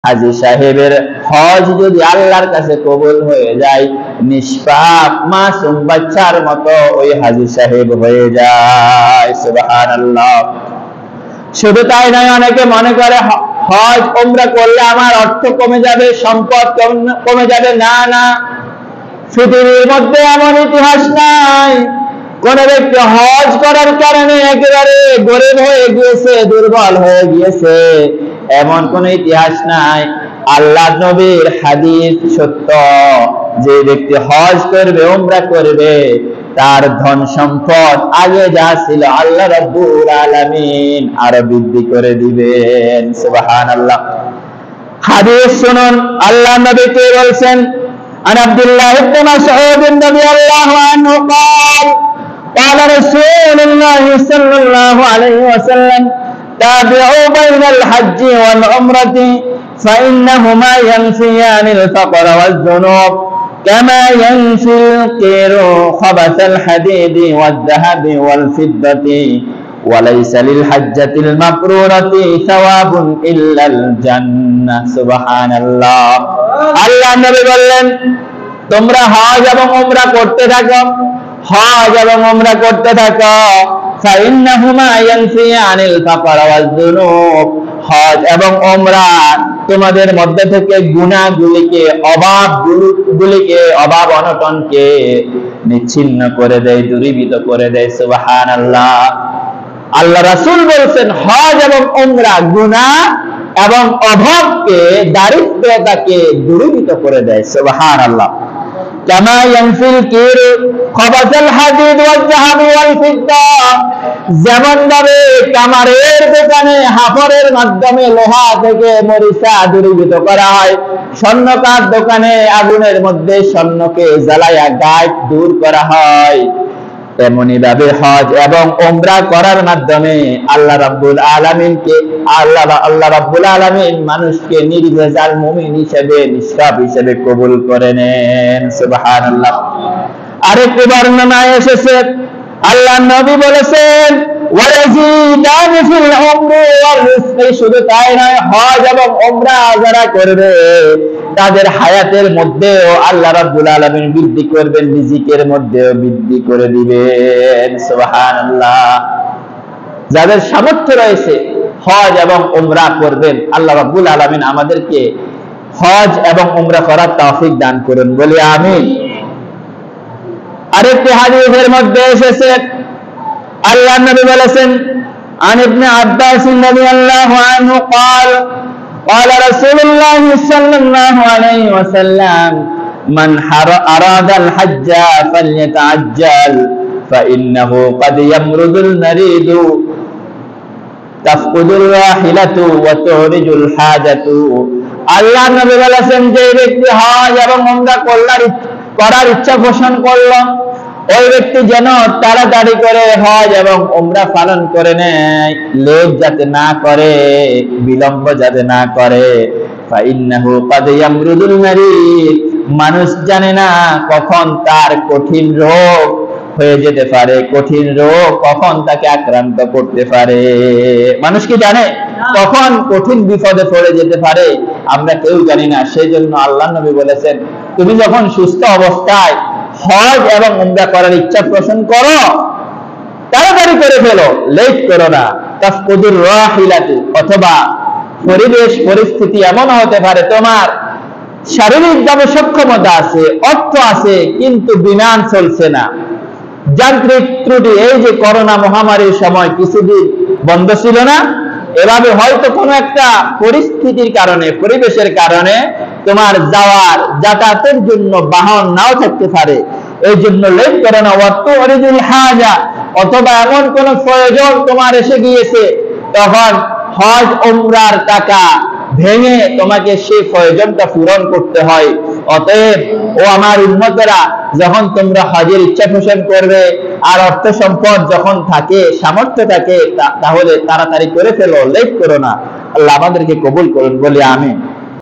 হাজী সাহেবের হজ যদি আল্লাহর কাছে কবুল হয়ে যায়, নিষ্পাপ মাসুম বাচ্চার মতো ওই হাজী সাহেব হয়ে যায়। সুবহানাল্লাহ। শুধু তাই নয়, অনেকে মনে করে হজ উমরা করলে আমার অর্থ কমে যাবে, সম্পদ কমে যাবে। না না, পৃথিবীর মধ্যে এমন ইতিহাস নাই কোন ব্যক্তি হজ করার কারণে একেবারে গরিব হয়ে গিয়েছে, দুর্বল হয়ে গিয়েছে, এমন কোন ইতিহাস নাই। আল্লাহ নবীর হাদিস সত্য, যে ব্যক্তি হজ করবে, উমরা করবে, তার ধন সম্পদ আগে যা ছিল আল্লাহ রাব্বুল আলামিন আরো বৃদ্ধি করে দিবেন। সুবহানাল্লাহ। হাদিস শুনুন, আল্লাহ নবী কে বলছেন, عن عبد الله بن مسعود رضي الله عنه قال قال رسول الله صلى الله عليه وسلم تابعوا بين الحج والعمرة فإنهما ينفيان الفقر والذنوب كما ينفي القير خبث الحديد والذهب والفضة وليس للحجة المبرورة ثواب إلا الجنة। سبحان الله। আল্লাহ নবী বললেন, তোমরা হজ এবং উমরা করতে থাকো, হজ এবং উমরা করতে থাকো। ফাইন্নাহুমা ইয়ানফিয়ানিল ফাকর ওয়াজ যুনুব, হজ এবং উমরা তোমাদের মধ্যে থেকে গুনাহগুলিকে, অভাবগুলিকে, অভাব অনটনকে নিচ্ছিন্ন করে দেয়, দূরীভূত করে দেয়। সুবহানাল্লাহ। আল্লাহ রাসূল বলেছেন, হজ এবং উমরা গুনাহ এবং অভাবকে, দারিদ্রতাকে দূরীভূত করে দেয়। সুবহানাল্লাহ। কামা ইয়ানফিল কির খবাসাল হাদিদ ওয়াল যাহাব ওয়াল ফিদ্দা, যেমন ভাবে কামারের দোকানে হাফরের মাধ্যমে লোহা থেকে মরিচা দূরীভূত করা হয়, স্বর্ণকার দোকানে আগুনের মধ্যে স্বর্ণকে জ্বালায়া গায়েব দূর করা হয়, তেমনি ভাবে হজ এবং উমরা করার মাধ্যমে আল্লাহ রাব্বুল আলামিনকে আল্লাহ রাব্বুল আলামিন মানুষকে নির্ভেজাল মুমিন হিসেবে, নিষ্পাপ হিসেবে কবুল করে নেন। সুবহানাল্লাহ। আরেকটি বর্ণনায় এসেছে, আল্লাহ নবী বলেছেন, ওয়ায়াজিদান ফিল উমরি ওয়াল রিজকি, শুধু তাই নয়, হজ এবং উমরা যারা করবে তাদের হায়াতের মধ্যেও আল্লাহ রাব্বুল আলামিন বৃদ্ধি করবেন, রিজিকের মধ্যেও বৃদ্ধি করে দিবেন। সুবহানাল্লাহ। যাদের সামর্থ্য রয়েছে হজ এবং উমরা করবেন, আল্লাহ রাব্বুল আলামিন আমাদেরকে হজ এবং উমরা করার তৌফিক দান করুন, বলি আমিন। আরেকটি হাদিসের মধ্যে এসেছে, আল্লাহ নবী বলেছেন, عن ابن عباس رضي الله عنه قال قال رسول الله صلى الله عليه وسلم من أراد الحج فليتعجل فإنه قد يمرض المريض تفقد الراحلة وتعرج الحاجة। আল্লাহ নবী বলেছেন, যে ব্যক্তি হজ এবং উমরা করার ইচ্ছা পোষণ করল, ওই ব্যক্তি যেন তাড়াতাড়ি করে হজ এবং উমরা পালন করে নেয়, লেট যাতে না করে, বিলম্ব যাতে না করে। ফাইন্নাহু ক্বাদ ইয়ামরুদুল মারিদ, মানুষ জানে না কখন তার কঠিন রোগ হয়ে যেতে পারে, কঠিন রোগ কখন তাকে আক্রান্ত করতে পারে। মানুষ কি জানে কখন কঠিন বিপদে পড়ে যেতে পারে? আমরা কেউ জানি না। সেই জন্য আল্লাহ নবী বলেছেন, তুমি যখন সুস্থ অবস্থায় হজ এবং উমরা করার ইচ্ছা পোষণ করো, তাড়াতাড়ি করে ফেলো, লেট করো না। তাফকুদুর রাহিলাতু, অথবা পরিবেশ পরিস্থিতি এমন হতে পারে তোমার শারীরিকভাবে সক্ষমতা আছে, অর্থ আছে, কিন্তু বিমান চলছে না, যান্ত্রিক ত্রুটি। এই যে করোনা মহামারীর সময় কিছুদিন বন্ধ ছিল না, এভাবে হয়তো কোনো একটা পরিস্থিতির কারণে, পরিবেশের কারণে তোমার যাতায়াতের জন্য বাহন নাও থাকতে পারে, এই জন্য লেট করো না। ওয়াতুরিদুল হাজা, অথবা এমন কোন প্রয়োজন তোমার এসে গিয়েছে, তখন হজ উমরার টাকা ভেঙে তোমাকে সেই প্রয়োজনটা পূরণ করতে হয়। অতএব ও আমার উম্মতেরা, যখন তোমরা হজের ইচ্ছা পোষণ করবে আর অর্থ সম্পদ যখন থাকে, সামর্থ্য থাকে, তাহলে তাড়াতাড়ি করে ফেলো, লেট করো না। আল্লাহ আমাদেরকে কবুল করুন, বলি আমিন।